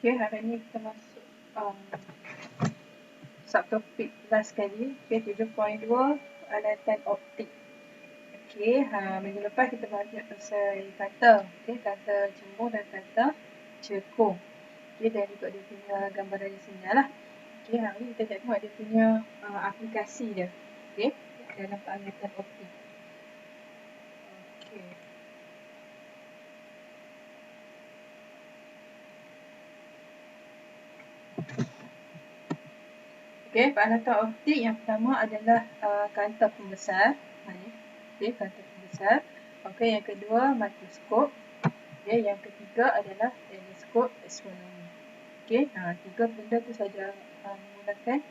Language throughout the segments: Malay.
Okay, hari ni kita masuk subtopik last sekali. Okay, 7.2 alatan optik. Okay, minggu lepas kita belajar pasal kata. Okay, kata cembung dan kata cekung. Okay, dan ikut dia punya gambaran di sini lah. Okay, hari ni kita nak tengok dia punya aplikasi dia. Okay, dalam alatan optik. Okay. Okay, peralatan optik yang pertama adalah kaunter pembesar. Okay, kaunter pembesar. Okay, yang kedua mikroskop. Okay, yang ketiga adalah teleskop astronomi. Okay, tiga benda tu saja menggunakan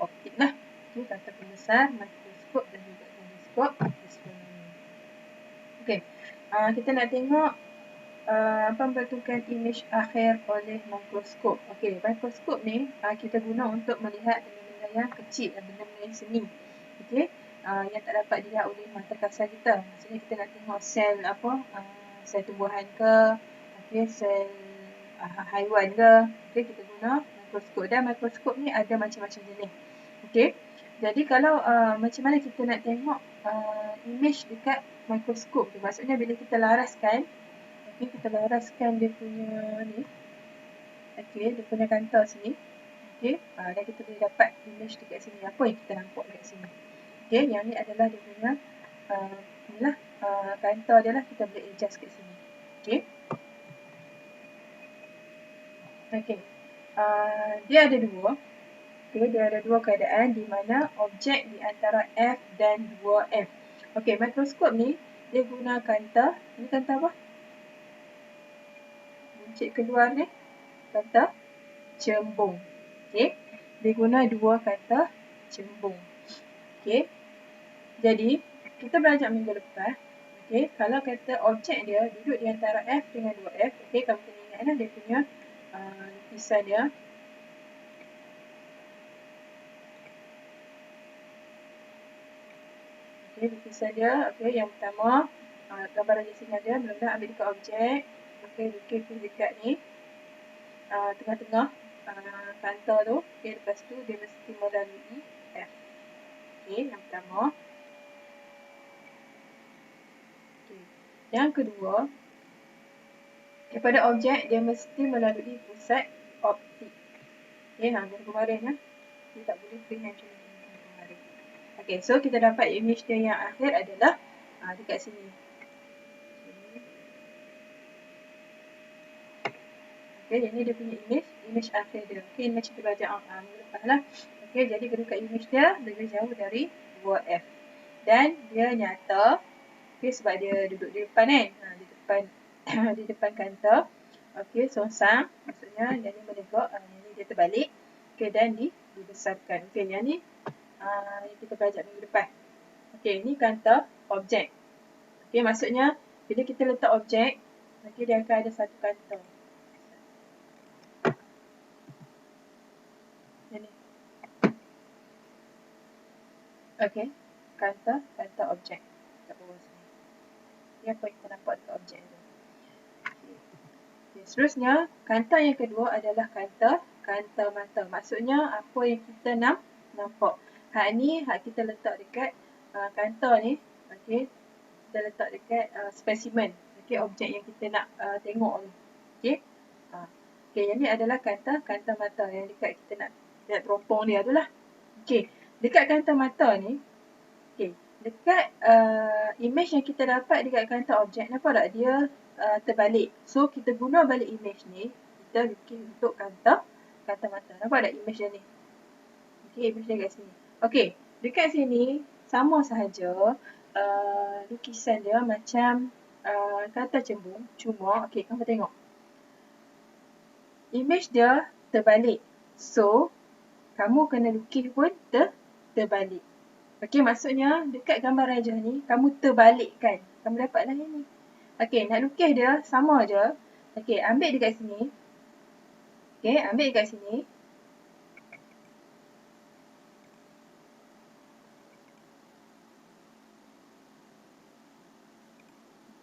optik lah. Okay, kaunter pembesar, mikroskop dan juga teleskop astronomi. Okay, kita nak tengok pembentukan imej akhir oleh mikroskop. Okey, mikroskop ni kita guna untuk melihat benda-benda yang kecil, benda-benda yang seni. Okey, yang tak dapat dilihat oleh mata kasar kita. Maksudnya kita nak tengok sel sel tumbuhan ke, okey, sel haiwan ke. Okey, kita guna mikroskop dan mikroskop ni ada macam-macam jenis. Okey. Jadi kalau macam mana kita nak tengok imej dekat mikroskop tu, maksudnya bila kita laraskan, okay, kita laraskan dia punya ni, okay, dia punya kantor sini, okay, dan kita boleh dapat imej dekat sini, apa yang kita nampak dekat sini. Okay, yang ni adalah dia punya inilah kantor dia lah, kita boleh adjust kat sini. Okay. Okay. Dia ada dua. Okay, dia ada dua keadaan di mana objek di antara F dan 2F. Okay, mikroskop ni dia guna kantor. Ini kantor apa? Buncit keluar ni kata cembung. Okay, dia guna dua kata cembung. Okay, jadi kita belajar minggu lepas. Okay, kalau kata objek dia duduk di antara F dengan 2F. Okay, kamu kena ingatlah dia punya lukisan dia. Okay, lukisan dia. Okay, yang pertama gambaran di sini ada. Mula-mula ambil dekat objek. Okay, lukis dekat ni. Tengah-tengah kantor tu. Okay, lepas tu dia mesti melalui F. Okay, yang pertama. Okay. Yang kedua, daripada objek dia mesti melalui pusat optik. Okay, macam kemarin ya. Dia tak boleh print macam kemarin. Okay, so kita dapat imej dia yang akhir adalah dekat sini. Okay, ini dia punya imej akhir dia. Okay, imej kita belajar lepas lah. Okay, jadi kedudukan imej dia lebih jauh dari 2F. Dan dia nyata, okay, sebab dia duduk di depan kan. Di depan kantor. Okay, songsang. Maksudnya yang ni menegak, yang ni dia terbalik. Okay, dan dibesarkan. Okay, yang ni yang kita belajar minggu depan. Okay, ni kantor objek. Okay, maksudnya bila kita letak objek, okay, dia akan ada satu kantor. Okay, kantor objek kat bawah sini. Ini apa yang kita nampak dekat objek tu. Okay, seterusnya, kantor yang kedua adalah kantor mata. Maksudnya apa yang kita nampak. Hak ni hak kita letak dekat kantor ni. Okay, kita letak dekat spesimen. Okay, objek yang kita nak tengok ni. Okay. Okay, yang ni adalah kantor mata yang dekat kita nak teropong dia tu lah. Okay, dekat kantor mata ni, okay, dekat imej yang kita dapat dekat kantor objek, nampak tak dia terbalik. So, kita guna balik imej ni, kita lukis untuk kantor mata. Nampak tak imej dia ni? Okay, imej dia kat sini. Okay, dekat sini sama sahaja lukisan dia macam kata cembung. Cuma, okay, kamu tengok. Imej dia terbalik. So, kamu kena lukis pun terbalik. Okey, maksudnya dekat gambar rajah ni, kamu terbalikkan. Kamu dapatlah ini. Okey, nak lukis dia sama je. Okey, ambil dekat sini. Okey, ambil dekat sini.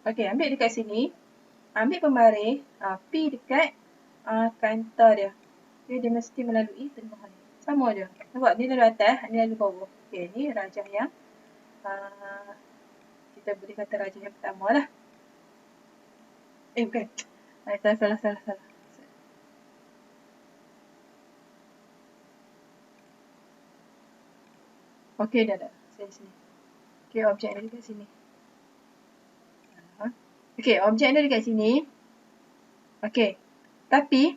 Okey, ambil dekat sini. Ambil pembaris, P dekat kanta dia. Okay, dia mesti melalui tengah ni. Sama je. Nampak? Ni lalu atas, ni lalu bawah. Okay, ni rajah yang kita boleh kata rajah yang pertama lah. Bukan. Salah. Okay, dah. Sini. Okay, objek dia dekat sini. Okay, objek dia dekat sini. Okay. Tapi,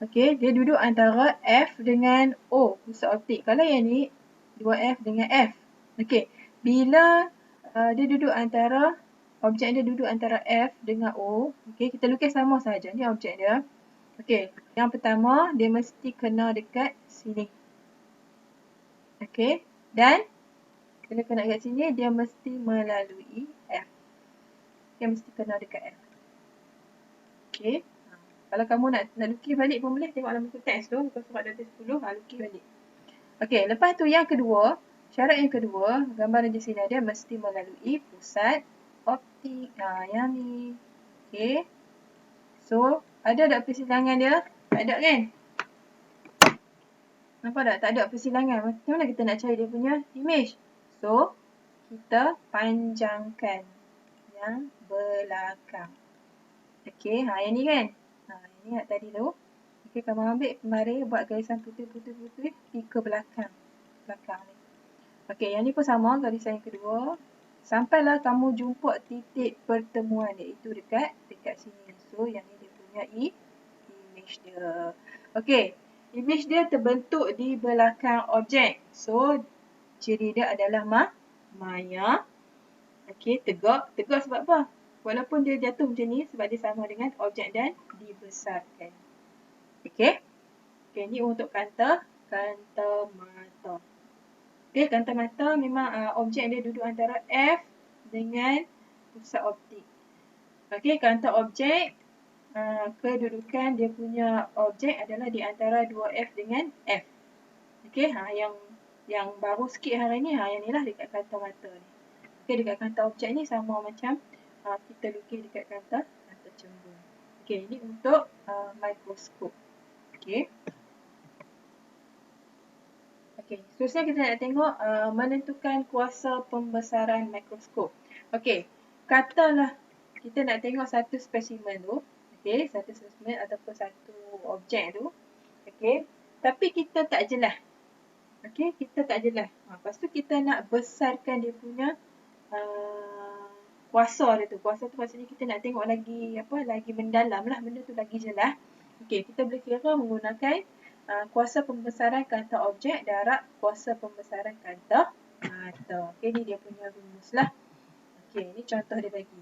okay, dia duduk antara F dengan O, pusat optik. Kalau yang ni, 2F dengan F. Okay, bila dia duduk antara, objek dia duduk antara F dengan O, okay, kita lukis sama sahaja. Ni objek dia. Okay, yang pertama, dia mesti kena dekat sini. Okay, dan bila kena dekat sini, dia mesti melalui F. Dia mesti kena dekat F. Okay. Kalau kamu nak lukis balik pun boleh, tengok dalam buku teks tu, muka surat 210, lukis balik. Okay, lepas tu yang kedua, syarat yang kedua, gambar rajah sinar dia mesti melalui pusat optik. Yang ni. Okay. So, ada tak persilangan dia? Tak ada kan? Nampak tak? Tak ada persilangan. Macam mana kita nak cari dia punya image? So, kita panjangkan yang belakang. Okay, yang ni kan? Yang ni yang tadi tu. Okay, kamu ambil mari buat garisan putih pergi ke belakang. Belakang ni. Okay, yang ni pun sama, garisan yang kedua. Sampailah kamu jumpa titik pertemuan dia. Itu dekat sini. So, yang ni dia punya image dia. Okay, image dia terbentuk di belakang objek. So, ciri dia adalah maya. Okay, tegak. Tegak sebab apa? Walaupun dia jatuh macam ni sebab dia sama dengan objek dan dibesarkan. Okay. Okay, ni untuk kanta mata. Okay, kanta mata memang objek dia duduk antara F dengan pusat optik. Okay, kanta objek, kedudukan dia punya objek adalah di antara 2F dengan F. Okay, yang baru sikit hari ni, yang ni lah dekat kanta mata ni. Okay, dekat kanta objek ni sama macam kita lukis dekat kanta cembung. Okay, ini untuk mikroskop. Okay. Okay, seterusnya kita nak tengok menentukan kuasa pembesaran mikroskop. Okay, katalah kita nak tengok satu spesimen tu. Okay, satu spesimen ataupun satu objek tu. Okay, tapi kita tak jelas. Okay, kita tak jelas. Lepas tu kita nak besarkan dia punya kuasa dia tu. Kuasa tu maksudnya kita nak tengok lagi lagi mendalam lah, benda tu lagi jelas. Okey, kita boleh kira menggunakan kuasa pembesaran kanta objek darab kuasa pembesaran kanta mata. Okey, ni dia punya rumus lah. Okey, ni contoh dia bagi.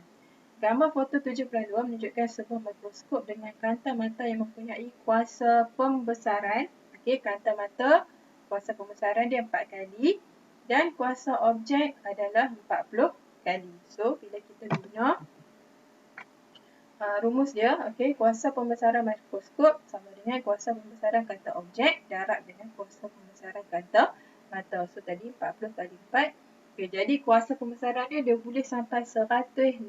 Gambar foto 7.2 menunjukkan sebuah mikroskop dengan kanta mata yang mempunyai kuasa pembesaran. Okey, kanta mata kuasa pembesaran dia 4 kali dan kuasa objek adalah 40 kali. So, bila kita guna rumus dia, okay, kuasa pembesaran mikroskop sama dengan kuasa pembesaran kanta objek darab dengan kuasa pembesaran kanta mata. So, tadi 40 kali 4. Okay, jadi kuasa pembesaran dia boleh sampai 160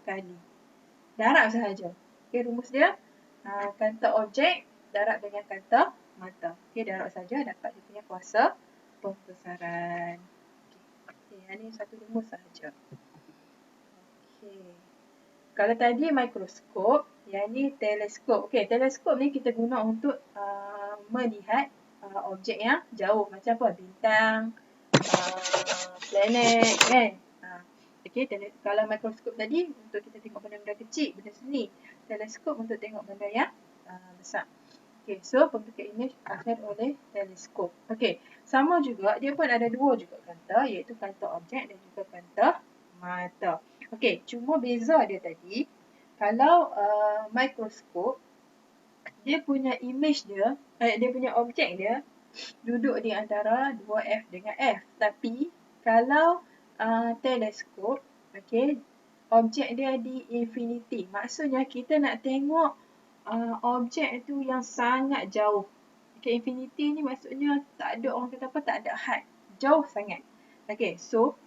kali. Darab sahaja. Okay, rumus dia kanta objek darab dengan kanta mata. Okay, darab saja dapat dia punya kuasa pembesaran. Okay, yang ni satu rumus sahaja. Okay. Kalau tadi mikroskop, yang ni teleskop. Okay, teleskop ni kita guna untuk melihat objek yang jauh. Macam apa? Bintang, planet, kan? Okay, kalau mikroskop tadi untuk kita tengok benda-benda kecil, benda seni. Teleskop untuk tengok benda yang besar. Okay, so pembentukan image akhir oleh teleskop. Okay, sama juga, dia pun ada dua juga kanta, iaitu kanta objek dan juga kanta mata. Okay, cuma beza dia tadi, kalau mikroskop, dia punya image dia, dia punya objek dia duduk di antara 2F dengan F. Tapi, kalau teleskop, okay, objek dia di infinity. Maksudnya, kita nak tengok objek tu yang sangat jauh. Okay, infinity ni maksudnya tak ada, orang kata apa, tak ada had. Jauh sangat. Okay, so,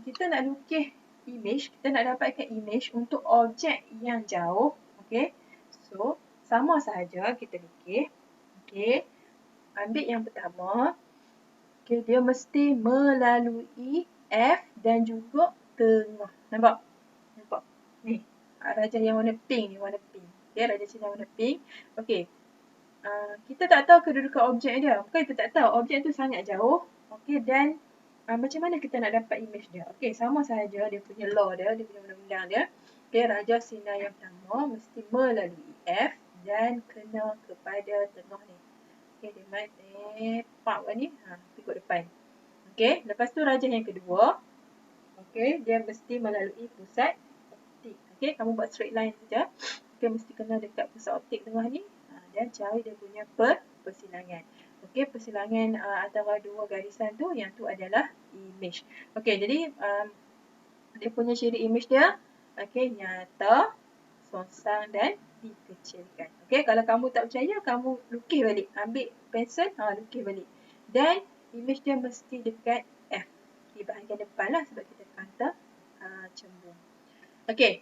kita nak lukis image, kita nak dapatkan image untuk objek yang jauh. Okey. So, sama sahaja kita lukis. Okey. Ambil yang pertama. Okey, dia mesti melalui F dan juga tengah. Nampak? Nampak? Ni. Rajah yang warna pink ni, warna pink. Okey, rajah Cina warna pink. Okey. Kita tak tahu kedudukan objek dia. Bukan kita tak tahu. Objek tu sangat jauh. Okey, dan macam mana kita nak dapat image dia? Okey, sama sahaja dia punya law dia punya undang-undang dia. Okey, rajah sinar yang pertama mesti melalui F dan kena kepada tengah ni. Okey, dia main tepak ni. Ikut depan. Okey, lepas tu rajah yang kedua. Okey, dia mesti melalui pusat optik. Okey, kamu buat straight line saja. Okey, mesti kena dekat pusat optik tengah ni. Dan cari dia punya persilangan. Okey, persilangan antara dua garisan tu, yang tu adalah image. Okey, jadi dia punya ciri image dia, okey, nyata, songsang dan dikecilkan. Okey, kalau kamu tak percaya, kamu lukis balik. Ambil pensel, lukis balik. Dan image dia mesti dekat F. Di bahagian depan lah sebab kita kata cembung. Okey,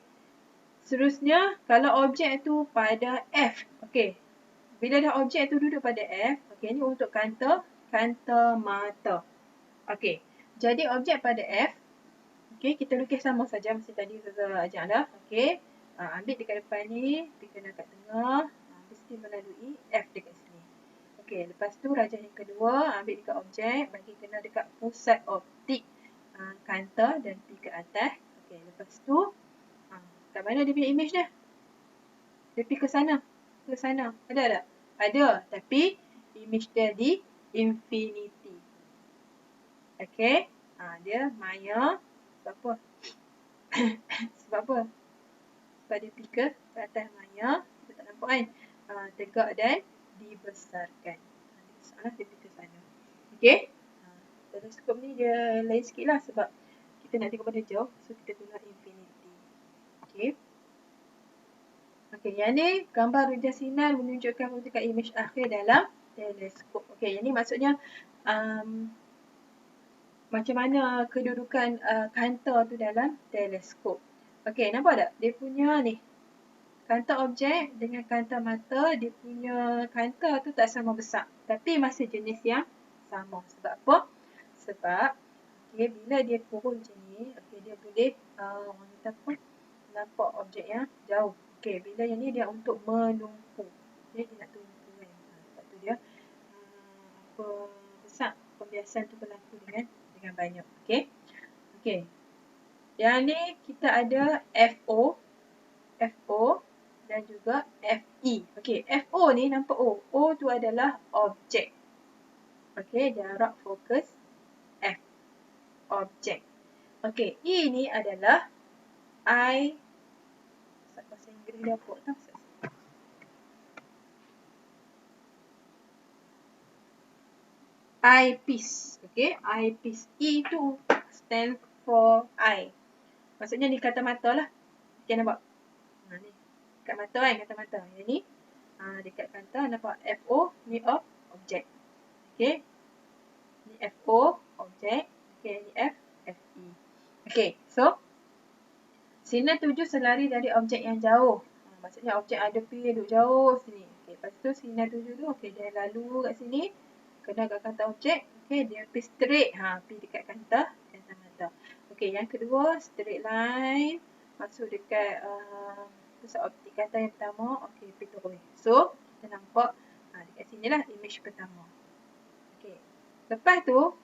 seterusnya kalau objek tu pada F. Okey, bila dah objek tu duduk pada F, okey, ni untuk kanta mata. Okey, jadi objek pada F, okey, kita lukis sama saja macam tadi Ustazah ajak dah. Okey, ambil dekat depan ni, pergi kena kat tengah, mesti melalui F dekat sini. Okey, lepas tu rajah yang kedua, ambil dekat objek, bagi kena dekat pusat optik kanta dan pergi ke atas. Okey, lepas tu, kat mana dia punya image dia? Dia pergi ke sana. Ke sana. Ada tak? Ada, tapi image dia di infinity. Okey, dia maya. Sebab apa? Sebab apa? Sebab dia pergi ke atas maya. Kita tak nampak kan? Tegak dan dibesarkan. Dia pergi ke sana. Okey? Teleskop ni dia lain sikit lah sebab kita nak tengok pada jauh. So, kita guna infinity. Okey? Okey, yang ni gambar rajah sinar menunjukkan peruntukan image akhir dalam teleskop. Okey, yang ni maksudnya macam mana kedudukan kanta tu dalam teleskop. Okey, nampak tak? Dia punya ni, kanta objek dengan kanta mata, dia punya kanta tu tak sama besar. Tapi masih jenis yang sama. Sebab apa? Sebab okay, bila dia turun macam ni, okay, dia boleh orang kata apa? Nampak objek yang jauh. Okey, bila yang ni dia untuk menumpu. Okay, dia nak tumpu kan. Sebab tu dia besar pembiasan tu berlaku dengan banyak. Okey. Okey. Yang ni kita ada FO dan juga FE. Okey, FO ni nampak O. O tu adalah objek. Okey, jarak fokus F. Objek. Okey, E ni adalah I. Bahasa Inggeris dia apa tau? Eyepiece. Okay, eyepiece. E tu stand for eye. Maksudnya ni kata mata lah. Okay, nampak? Ni. Dekat mata kan, kata mata. Yang ni, dekat kata nampak FO, ni objek. Okay. Ni FO, objek. Okay, ni F, FE. Okay, so sinar tuju selari dari objek yang jauh. Maksudnya objek ada pergi duduk jauh sini. Okay, lepas tu sinar tuju tu, okay, dia lalu kat sini. Kena kat kanta objek. Okay, dia pergi straight. Pergi dekat kanta mata. Okay, yang kedua, straight line. Masuk dekat pusat optik kanta yang pertama. Okay, pergi terus. So, kita nampak dekat sini lah image pertama. Okay, lepas tu,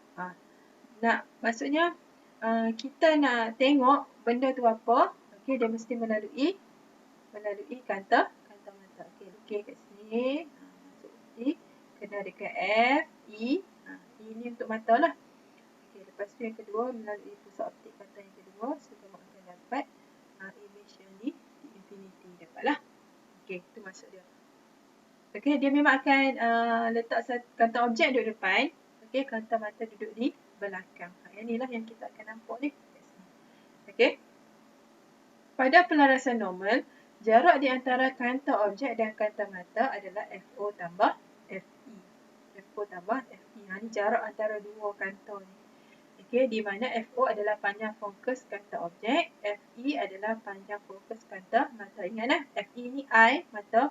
maksudnya kita nak tengok benda tu apa. Okay, dia mesti melalui kanta mata. Okay, lukis kat sini. Masuk optik. Kena dekat F, E. E ni untuk mata lah. Okay, lepas tu yang kedua, melalui pusat optik kanta yang kedua. So, kamu akan dapat image yang di infinity. Dapatlah. Okay, itu maksud dia. Okay, dia memang akan letak kanta objek duduk depan. Okay, kanta mata duduk di belakang. Yang ni lah yang kita akan nampak ni. Okay. Pada pelarasan normal, jarak di antara kanta objek dan kanta mata adalah FO tambah FE. FO tambah FE. Ni jarak antara dua kanta ni. Okey, di mana FO adalah panjang fokus kanta objek, FE adalah panjang fokus kanta mata. Ingat FE ni I, mata,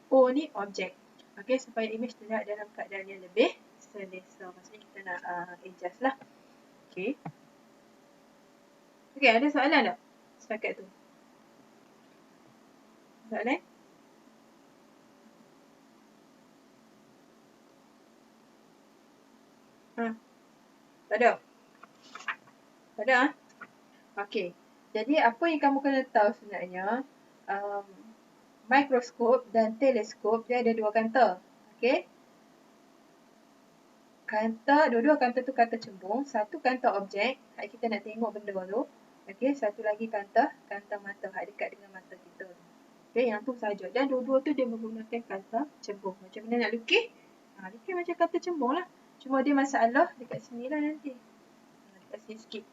O ni objek. Okey, supaya image terlihat dalam keadaan yang lebih selesa. Maksudnya kita nak adjust lah. Okey. Okey, ada soalan tak setakat tu? Soalan? Tak ada? Tak ada? Okey. Jadi apa yang kamu kena tahu sebenarnya, mikroskop dan teleskop dia ada dua kanta. Okey. Kanta, dua-dua kanta tu kanta cembung. Satu kanta objek, hak kita nak tengok benda tu. Okey, satu lagi kanta mata, hak dekat dengan mata kita. Okey, yang tu saja. Dan dua-dua tu dia menggunakan kanta cembung. Macam mana nak lukis? Lukis macam kanta cembung lah. Cuma dia masalah dekat sini lah nanti. Dekat sini sikit.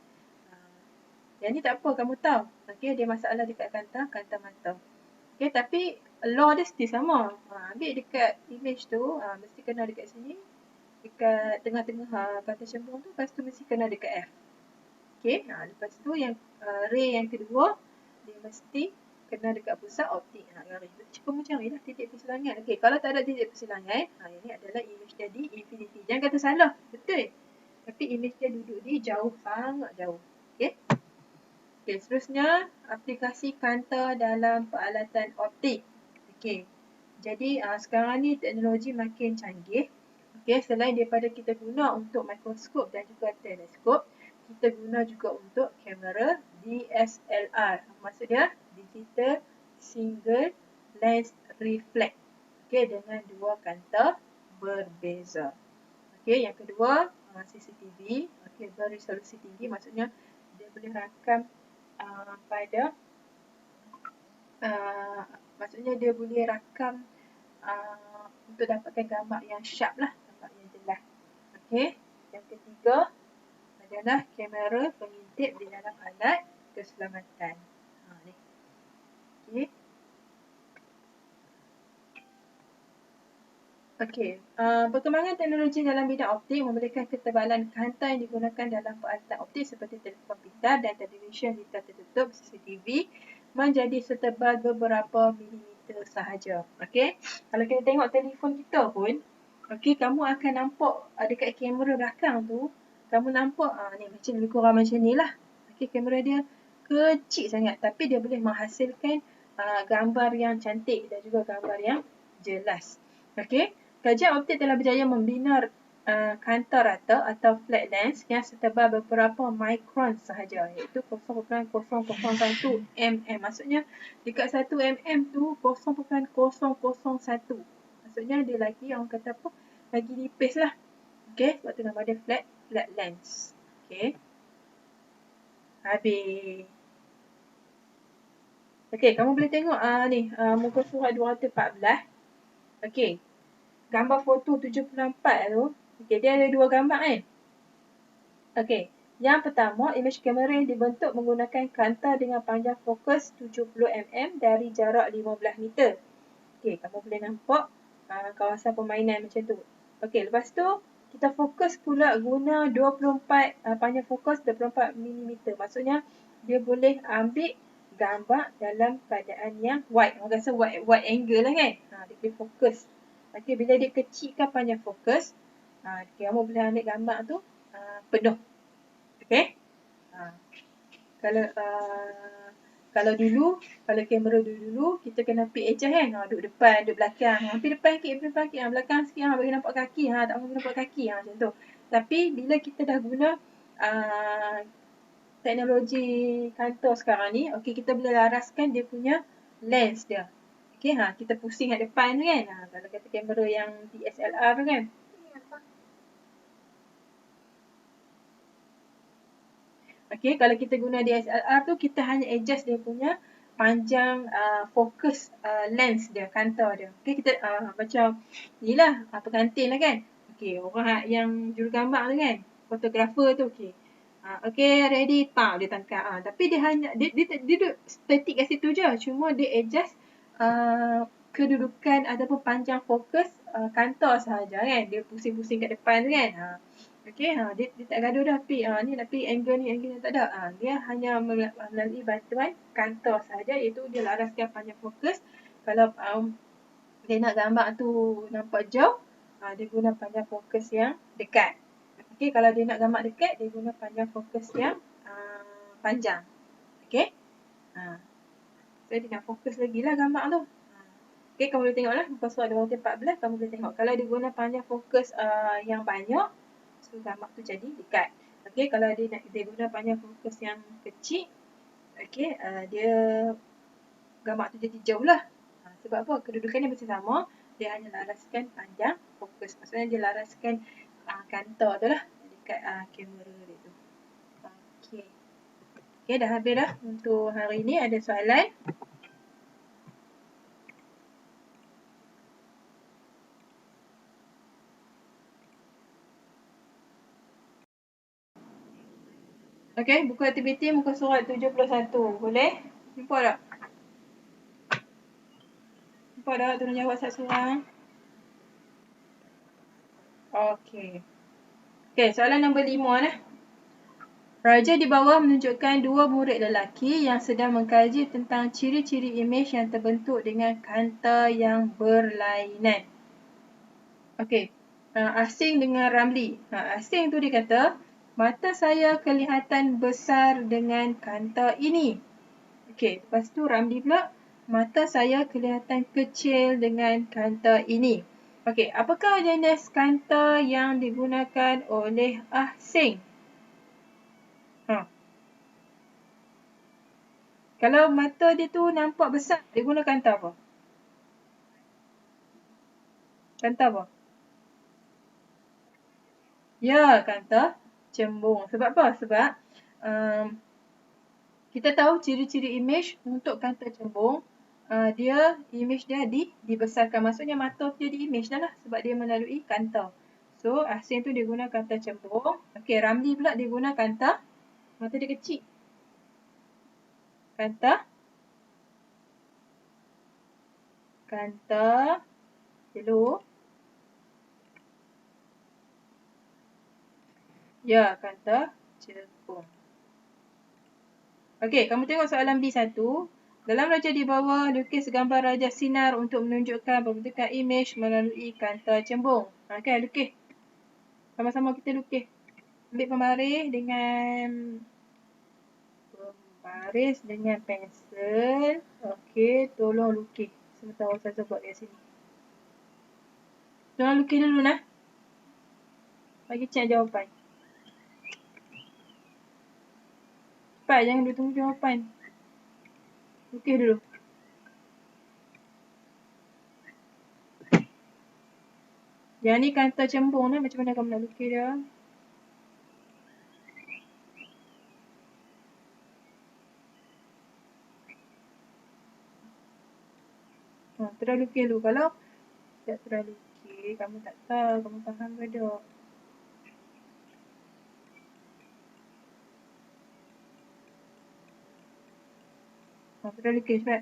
Yang ni tak apa, kamu tahu. Okey, dia masalah dekat kanta mata. Okey, tapi law dia still sama. Ambil dekat image tu, mesti kena dekat sini. Dekat tengah-tengah kanta cembung tu, lepas tu mesti kena dekat F. Okey, lepas tu yang ray yang kedua, dia mesti kena dekat pusat optik. Garis. Cuba macam ni lah, titik persilangan. Okey, kalau tak ada titik persilangan, yang ni adalah image dia di infinity. Jangan kata salah, betul. Tapi image dia duduk di jauh, sangat jauh. Okey. Okey, seterusnya aplikasi kanta dalam peralatan optik. Okey. Jadi sekarang ni teknologi makin canggih. Okey, selain daripada kita guna untuk mikroskop dan juga teleskop, kita guna juga untuk kamera DSLR. Maksud dia digital single lens reflex. Okey, dengan dua kanta berbeza. Okey, yang kedua CCTV. Okey, beresolusi tinggi, maksudnya dia boleh rakam pada maksudnya dia boleh rakam untuk dapatkan gambar yang sharp lah, gambar yang jelas. Okey, yang ketiga adalah kamera pengintip di dalam alat keselamatan. Ni. Okey. Okey, perkembangan teknologi dalam bidang optik memberikan ketebalan kanta yang digunakan dalam peralatan optik seperti telefon pintar dan televisyen hitam tertutup CCTV menjadi setebal beberapa milimeter sahaja. Okey, kalau kita tengok telefon kita pun, okey, kamu akan nampak dekat kamera belakang tu, kamu nampak ni macam lebih kurang macam ni lah. Okey, kamera dia kecil sangat tapi dia boleh menghasilkan gambar yang cantik dan juga gambar yang jelas. Okey, kajian optik telah berjaya membina kanta rata atau flat lens yang setebal beberapa mikron sahaja, iaitu 0.001 mm. Maksudnya dekat 1 mm tu 0.001. Maksudnya dia lagi, orang kata apa, lagi nipis lah. Okey, sebab tu nama dia flat lens. Okey, habis. Okey, kamu boleh tengok ni muka surat 214. Okey, gambar foto 74 tu. Okey, dia ada dua gambar kan. Okey, yang pertama image kamera yang dibentuk menggunakan kanta dengan panjang fokus 70 mm dari jarak 15 meter. Okey, kamu boleh nampak kawasan permainan macam tu. Okey, lepas tu kita fokus pula guna 24 panjang fokus 24 mm. Maksudnya dia boleh ambil gambar dalam keadaan yang wide. Orang rasa wide angle lah kan. Dia boleh fokus. Okey, bila dia kecilkan panjang fokus, kamu boleh ambil gambar tu penuh. Okey? Kalau dulu, kalau kamera dulu kita kena pick adjust kan. Duduk depan, duduk belakang. Pergi depan sikit, belakang sikit, bagi nampak kaki. Tak mahu nampak kaki. Macam tu. Tapi bila kita dah guna teknologi kanta sekarang ni, okey, kita boleh laraskan dia punya lens dia. Okey, kita pusing kat depan tu kan. Kalau kata kamera yang DSLR tu kan. Okey, kalau kita guna DSLR tu, kita hanya adjust dia punya panjang fokus lens dia, kanta dia. Okey, kita macam ni lah, pengantin lah kan. Okey, orang yang jurugambar tu kan, fotografer tu, okey. Okey, ready, dia tangkap. Tapi dia hanya, dia duduk static kat situ je. Cuma dia adjust kedudukan ataupun panjang fokus kanta sahaja kan. Dia pusing-pusing kat depan tu kan. Okey, dia tak gaduh dah pi. Ni nak pi angle ni tak ada. Dia hanya melalui bantuan kantor sahaja, iaitu dia laraskan panjang fokus. Kalau dia nak gambar tu nampak jauh, dia guna panjang fokus yang dekat. Okey, kalau dia nak gambar dekat, dia guna panjang fokus yang panjang. Okey. So dia nak fokus lagi lah gambar tu. Okey, kamu boleh tengok lah muka surat 214, kamu boleh tengok. Kalau dia guna panjang fokus yang banyak, so gambar tu jadi dekat. Okey, kalau dia guna panjang fokus yang kecil, okey, dia gambar tu jadi jauh lah. Sebab apa? Kedudukannya masih sama, dia hanya laraskan panjang fokus. Maksudnya dia laraskan kantor tu lah dekat kamera dia tu. Okey. Okey, dah habis dah untuk hari ni. Ada soalan? Okey, buku aktiviti muka surat 71. Boleh? Jumpa tak? Jumpa tak? Tolong jawab satu seorang. Okey. Okey, soalan nombor 5 lah. Raja di bawah menunjukkan dua murid lelaki yang sedang mengkaji tentang ciri-ciri imej yang terbentuk dengan kanta yang berlainan. Okey, Asing dengan Ramli. Asing tu dia kata, mata saya kelihatan besar dengan kanta ini. Okey, lepas tu Ramli pula, mata saya kelihatan kecil dengan kanta ini. Okey, apakah jenis kanta yang digunakan oleh asing? Kalau mata dia tu nampak besar, dia guna kanta apa? Kanta apa? Ya, kanta cembung. Sebab apa? Sebab kita tahu ciri-ciri imej untuk kanta cembung, imej dia dibesarkan. Maksudnya mata tu jadi imej dah lah sebab dia melalui kanta. So, asing tu dia guna kanta cembung. Okey, Ramli pula dia guna kanta, mata dia kecil. Kanta hello. Ya, kanta cembung. Okey, kamu tengok soalan B1. Dalam raja di bawah, lukis gambar raja sinar untuk menunjukkan pembentukan imej melalui kanta cembung. Okey, lukis. Sama-sama kita lukis. Ambil pembaris dengan pensel. Okey, tolong lukis. Sementara saya buat kat sini. Tolong lukis dulu nah. Bagi cek jawapan. Cepat, jangan dulu tunggu jawapan. Lukis dulu. Yang ni kanta cembung lah. Macam mana kamu nak lukis dia? Terus lukis dulu. Kalau tak terus lukis, kamu tak tahu. Kamu faham ke tak? Terus lukis cepat.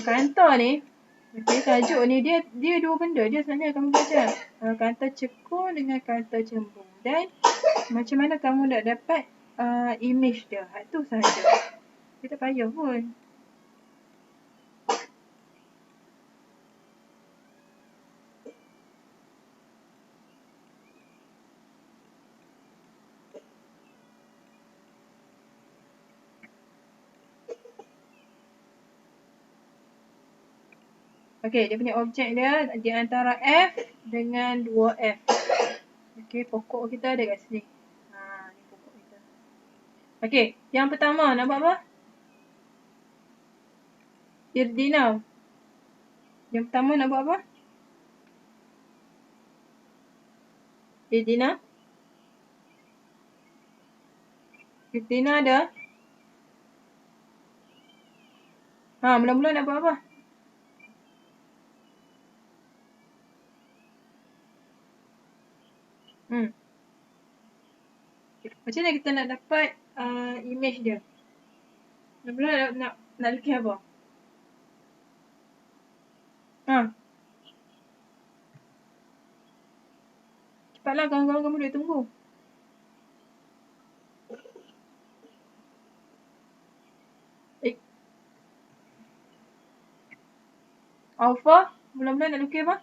Kanta ni, okey, tajuk ni dia dua benda. Dia sebenarnya kamu baca. Kanta cekung dengan kanta cembung. Dan macam mana kamu nak dapat imej dia. Itu sahaja. Dia tak payah pun. Okey, dia punya objek dia di antara F dengan 2F. Okey, pokok kita ada kat sini. Ni pokok kita. Okey, yang pertama nak buat apa? Irdina. Yang pertama nak buat apa? Irdina. Irdina ada? Mula-mula nak buat apa? Macam mana kita nak dapat imej dia? Mula-mula nak lukis apa? Cepatlah, kawan-kawan kamu boleh tunggu. Alpha, mula-mula nak lukis apa?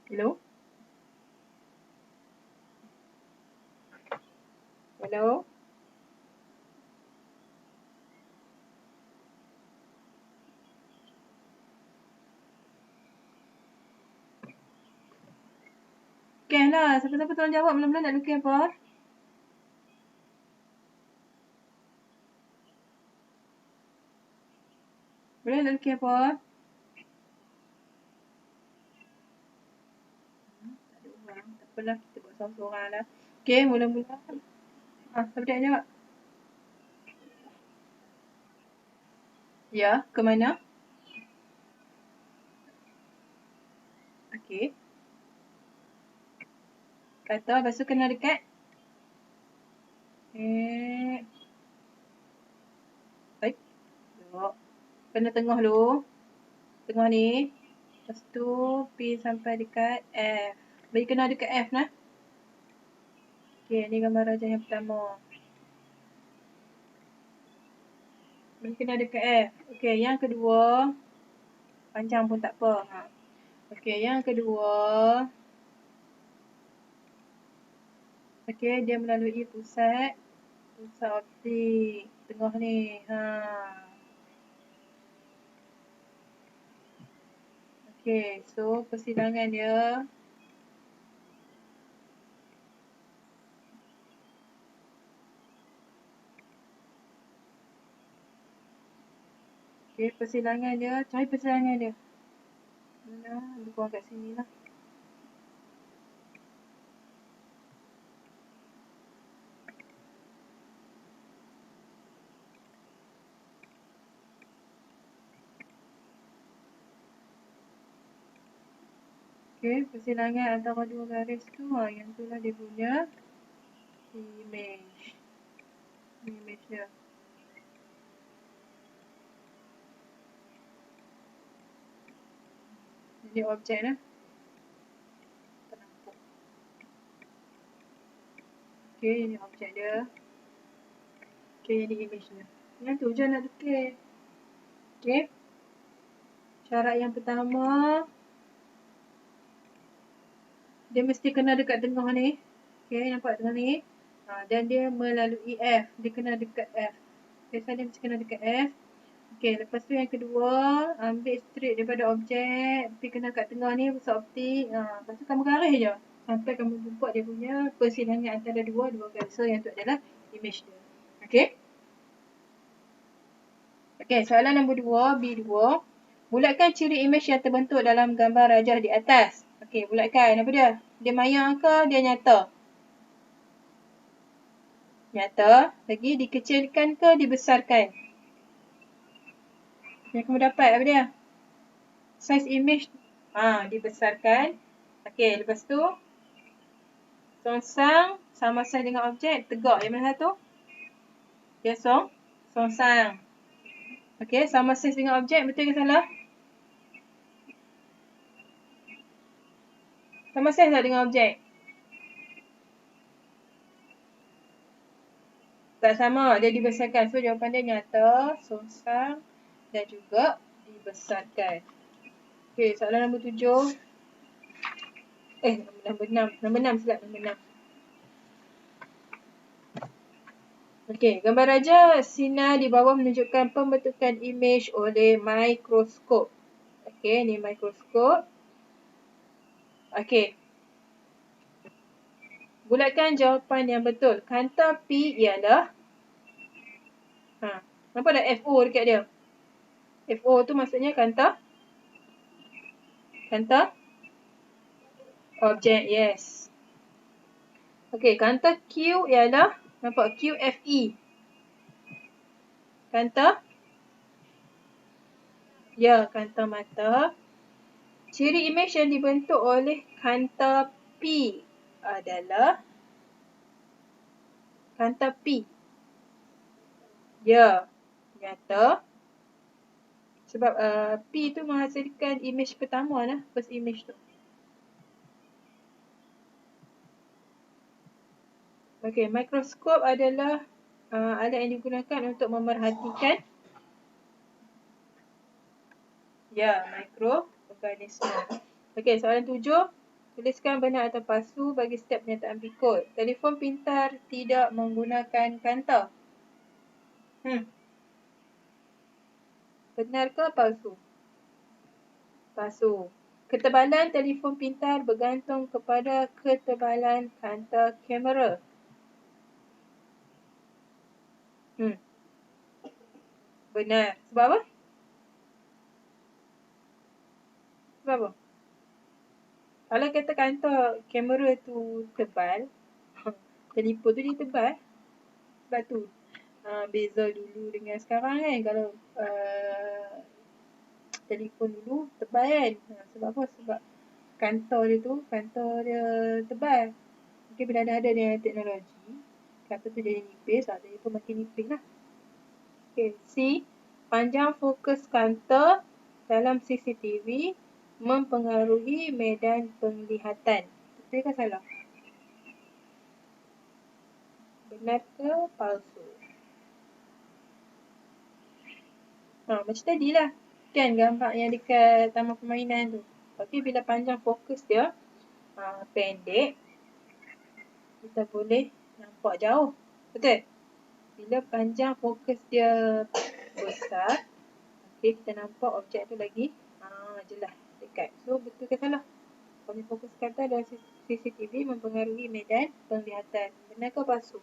Hello? Hello? Okay lah, siapa-siapa tolong jawab mula-mula nak lukis apa? Boleh nak lukis apa? Tak ada orang. Tak apalah, kita buat seorang-seorang lah. Okay, mula-mula. Siapa nak jawab? Ya, ke mana? Okay. Kata, lepas tu kena dekat. Baik. Duduk. Kena tengah dulu. Tengah ni. Lepas tu, pergi sampai dekat F. Bagi kena dekat F lah. Okay, ni gambar rajah yang pertama. Bagi kena dekat F. Okay, yang kedua. Panjang pun tak apa. Okay, yang kedua. Okay, dia melalui pusat optik. Tengah ni. Okay, so persilangan dia. Okay, persilangan dia. Cari persilangan dia. Mana? Lebih kurang kat sini lah. Okay, persilangan antara dua garis tu. Yang tu lah dia punya image. Image dia. Ini objek lah. Penampuk. Okay, ini objek dia. Okay, ini image dia. Yang tu je nak lukis. Okay. Syarat yang pertama. Dia mesti kena dekat tengah ni. Okay, nampak tengah ni. Dan dia melalui F. Dia kena dekat F. Okay, so dia mesti kena dekat F. Okay, lepas tu yang kedua. Ambil straight daripada objek. Pergi kena kat tengah ni, pusat optik. Lepas tu kamu garis je. Sampai kamu jumpa dia punya persilangan antara dua garis. So, yang tu adalah image dia. Okay. Okay, soalan nombor 2, B2. Bulatkan ciri image yang terbentuk dalam gambar rajah di atas. Okay, bulatkan. Apa dia? Dia maya ke dia nyata? Nyata. Lagi dikecilkan ke dibesarkan? Yang kamu dapat apa dia? Size image. Dibesarkan. Okay, lepas tu. Songsang sama size dengan objek. Tegak. Yang mana satu? Dia songsang. Okay, sama size dengan objek. Betul ke salah? Sama size tak dengan objek? Tak sama, dia dibesarkan. So, jawapan dia nyata, songsang dan juga dibesarkan. Okay, soalan nombor 7. Nombor 6. Nombor 6 silap, nombor 6. Okay, gambar rajah sinar di bawah menunjukkan pembentukan image oleh mikroskop. Okay, ni mikroskop. Okay. Bulatkan jawapan yang betul. Kanta P ialah nampak ada FO dekat dia? FO tu maksudnya kanta objek, yes. Okay, kanta Q ialah nampak QFE. Kanta? Ya, kanta mata. Ciri image yang dibentuk oleh kanta P adalah kanta P. Ya, nyata. Sebab P tu menghasilkan image pertama lah, first image tu. Okey, mikroskop adalah alat yang digunakan untuk memerhatikan mikroorganisme. Okey, soalan 7. Tuliskan benar atau palsu bagi setiap pernyataan berikut. Telefon pintar tidak menggunakan kanta. Benar ke palsu? Palsu. Ketebalan telefon pintar bergantung kepada ketebalan kanta kamera. Benar. Sebab apa? Sebab apa? Kalau kata kanta kamera tu tebal, telefon tu dia tebal. Sebab tu beza dulu dengan sekarang kan. Kalau telefon dulu tebal kan. Sebab apa? Sebab kanta dia tebal. Mungkin bila dah ada dengan teknologi, kanta tu jadi nipis, telefon makin nipis lah. Okay, C. Panjang fokus kanta dalam CCTV mempengaruhi medan penglihatan. Betul ke salah? Benar ke palsu? Macam tadi lah. Kan gambar yang dekat taman permainan tu. Tapi bila panjang fokus dia pendek, kita boleh nampak jauh. Betul? Bila panjang fokus dia besar, kita nampak objek tu lagi jelas, dekat. So, betul ke salah? Panjang fokus kata dalam CCTV mempengaruhi medan penglihatan. Benar ke palsu?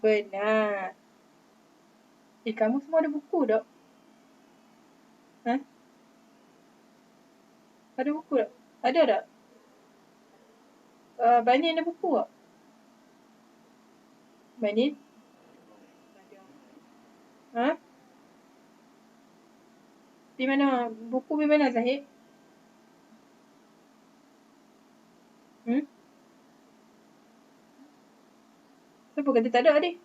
Benar. Kamu semua ada buku tak? Ada buku tak? Ada tak? Banin ada buku tak? Banin? Di mana? Buku di mana, Zahid? Siapa kata tak ada, adik?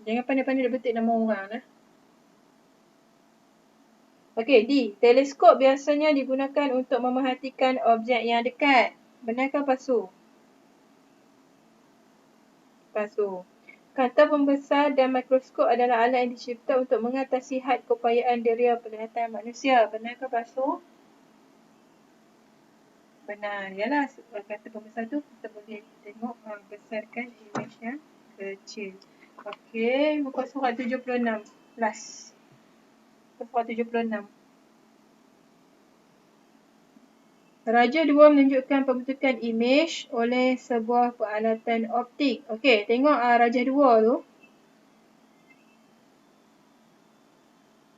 Jangan pandai-pandai dia betik nama orang lah. Okey, D. Teleskop biasanya digunakan untuk memerhatikan objek yang dekat. Benar ke palsu? Palsu. Kanta pembesar dan mikroskop adalah alat yang dicipta untuk mengatasi had keupayaan deria penglihatan manusia. Benar ke palsu? Benar. Yalah, kanta pembesar tu kita boleh tengok besarkan image yang kecil. Okey, muka surat 76. Last. Muka surat 76. Raja 2 menunjukkan pembentukan imej oleh sebuah peralatan optik. Okey, tengok Raja 2 tu.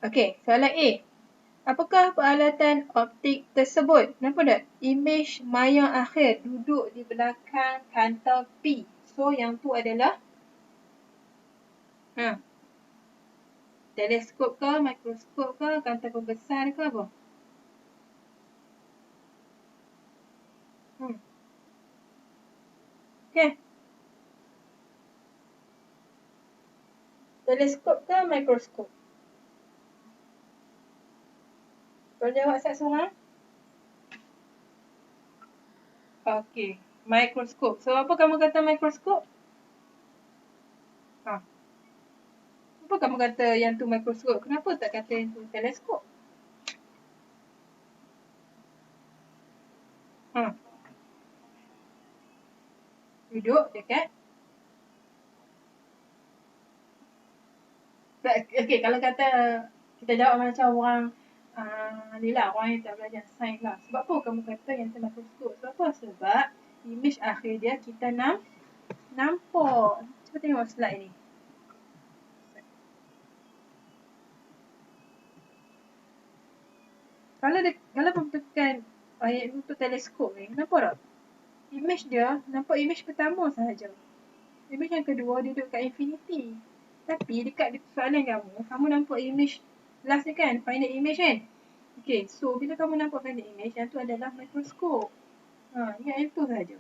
Okey, soalan A. Apakah peralatan optik tersebut? Nampak tak? Imej maya akhir duduk di belakang kanta P. So, yang tu adalah teleskop ke, mikroskop ke, kanta pembesar ke apa? Okay. Teleskop ke mikroskop? Boleh jawab seorang? Okey, mikroskop. So, apa kamu kata mikroskop? Apa kamu kata yang tu mikroskop? Kenapa tak kata yang tu teleskop? Duduk dekat. Okey, kalau kata kita jawab macam orang ni lah, orang yang tak belajar sains lah. Sebab apa kamu kata yang tu mikroskop? Sebab apa? Sebab imej akhir dia kita nampak. Cuba tengok slide ni. Kalau pembentukan untuk teleskop ni, nampak tak? Imej dia, nampak imej pertama sahaja. Imej yang kedua dia duduk kat infinity. Tapi dekat soalan kamu nampak imej last ni kan, final image kan? Okay, so bila kamu nampakkan image, yang tu adalah mikroskop. Ingat yang tu saja.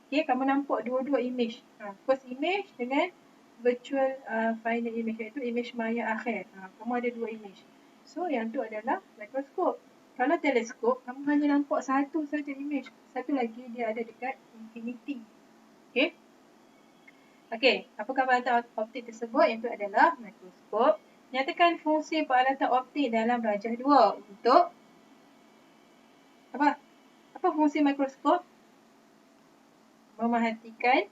Okay, kamu nampak dua-dua image. First image dengan virtual final image, iaitu image maya akhir. Kamu ada dua image. So, yang tu adalah mikroskop. Kalau teleskop, kamu hanya nampak satu saja image. Satu lagi dia ada dekat infinity. Okay. Okay, apakah peralatan optik tersebut? Yang itu adalah mikroskop. Nyatakan fungsi peralatan optik dalam rajah 2 untuk apa? Apa fungsi mikroskop? Memerhatikan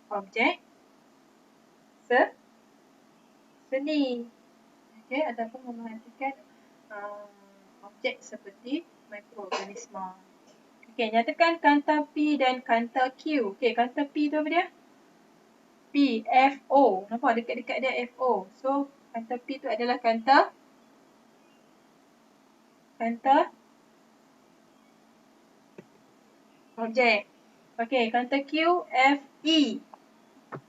objek seni. Okay, ataupun memerhatikan objek seperti mikroorganisma. Okay, nyatakan kanta P dan kanta Q. Okay, kanta P tu apa dia? P, F, O. Nampak dekat-dekat dia FO. So, kanta P tu adalah kanta objek. Okay, kanta Q, F, E.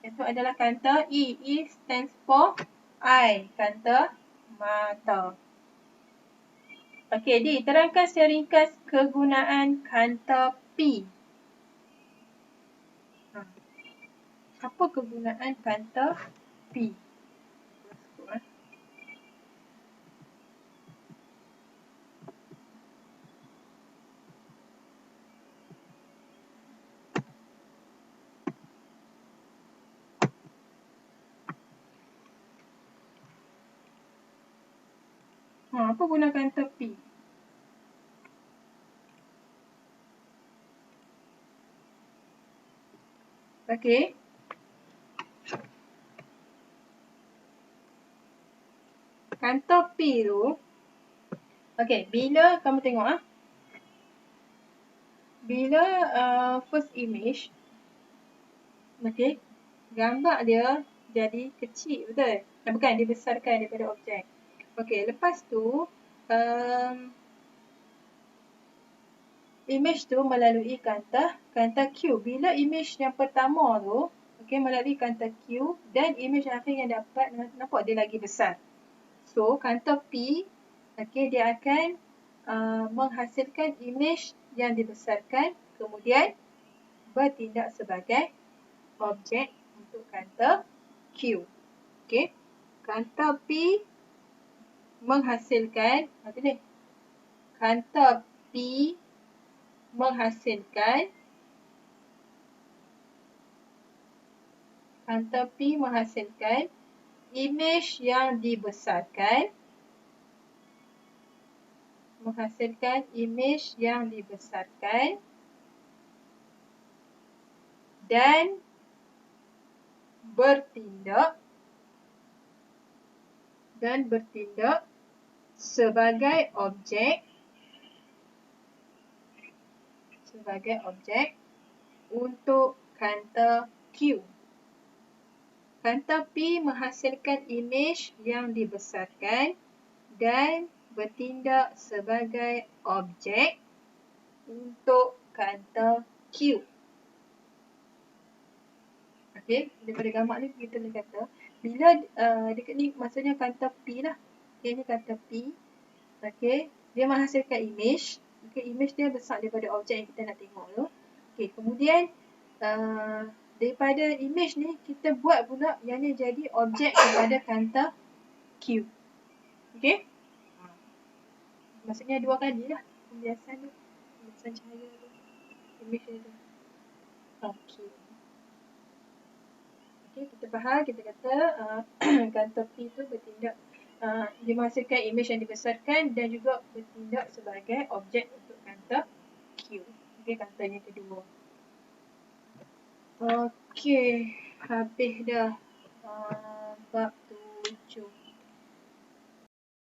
Itu adalah kanta E. E stands for eye. Kanta mata. Okay, Di, terangkan secara ringkas kegunaan kanta P. Apa kegunaan kanta P? Apa guna kanta P? Okay. Kanta P tu, okay, bila kamu tengok bila first image, okay, gambar dia jadi kecil, betul? Bukan, dibesarkan daripada objek. Okay, lepas tu image tu melalui kanta Q. Bila image yang pertama tu, okay, melalui kanta Q, dan image akhir yang dapat, nampak dia lagi besar. So, kanta P, okay, dia akan menghasilkan image yang dibesarkan, kemudian bertindak sebagai objek untuk kanta Q. Okay. Kanta P menghasilkan, kanta P menghasilkan image yang dibesarkan, dan bertindak sebagai objek untuk kanta Q. Kanta P menghasilkan image yang dibesarkan dan bertindak sebagai objek untuk kanta Q. Okey, daripada gambar ni kita boleh kata, bila dekat ni maksudnya kanta P lah. Okay, ni kanta P. Okey, dia menghasilkan image. Okay, image dia besar daripada objek yang kita nak tengok tu. Okey, kemudian daripada image ni kita buat pula yang ni jadi objek kepada kanta Q. Okey? Maksudnya dua kali lah pembiasan cahaya tu. Image tu. Okey. Okey, kita faham, kita kata kanta P tu bertindak, dia menghasilkan image yang dibesarkan dan juga bertindak sebagai objek untuk kanta Q. Okey, kanta yang kedua. Okey, habis dah bab